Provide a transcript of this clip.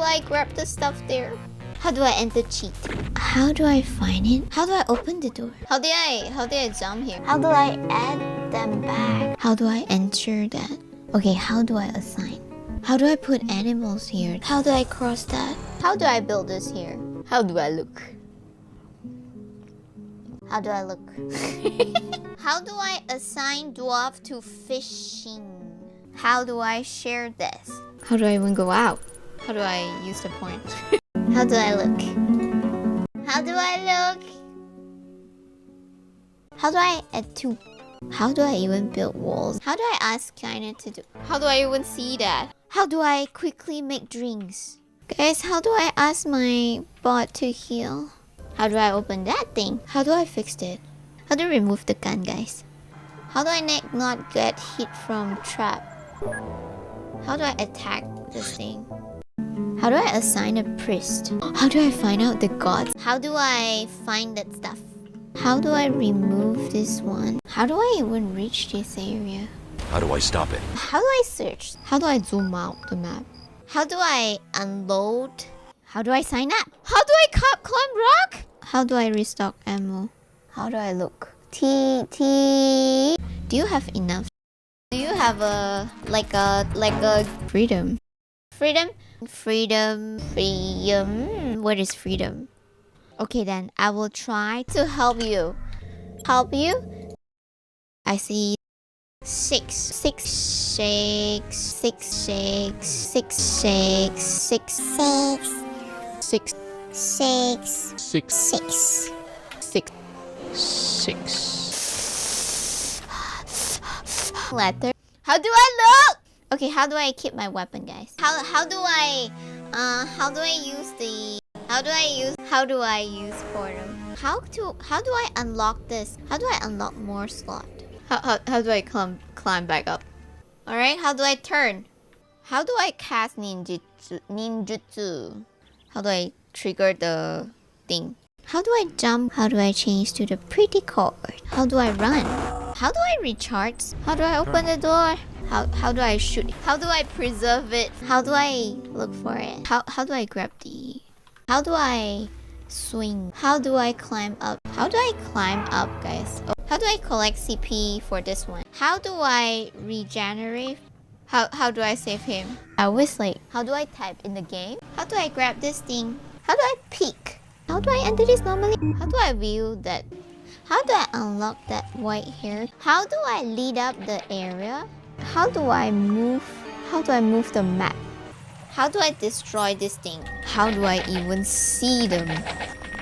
I grab the stuff there? How do I enter cheat? How do I find it? How do I open the door? How do I jump here? How do I add them back? How do I enter that? Okay, how do I assign? How do I put animals here? How do I cross that? How do I build this here? How do I look? How do I look? How do I assign dwarf to fishing? How do I share this? How do I even go out? How do I use the point? How do I look? How do I look? How do I add two? How do I even build walls? How do I ask China to do? How do I even see that? How do I quickly make drinks? Guys, how do I ask my bot to heal? How do I open that thing? How do I fix it? How do I remove the gun, guys? How do I not get hit from trap? How do I attack this thing? How do I assign a priest? How do I find out the gods? How do I find that stuff? How do I remove this one? How do I even reach this area? How do I stop it? How do I search? How do I zoom out the map? How do I unload? How do I sign up? How do I climb rock? How do I restock ammo? How do I look? Do you have enough? Do you have a freedom? Freedom. What is freedom? Okay then, I will try to help you. I see six. Letter. How do I look? Okay, how do I keep my weapon, guys? How do I use portal? How do I unlock this? How do I unlock more slot? How do I climb back up? Alright, how do I turn? How do I cast ninjutsu? How do I trigger the thing? How do I jump? How do I change to the pretty card? How do I run? How do I recharge? How do I open the door? How do I shoot? How do I preserve it? How do I look for it? How do I grab the? How do I swing? How do I climb up? How do I climb up, guys? Oh, how do I collect CP for this one? How do I regenerate? How do I save him? I was like, how do I type in the game? How do I grab this thing? How do I peek? How do I enter this normally? How do I view that? How do I unlock that white hair? How do I lead up the area? How do I move? How do I move the map? How do I destroy this thing? How do I even see them?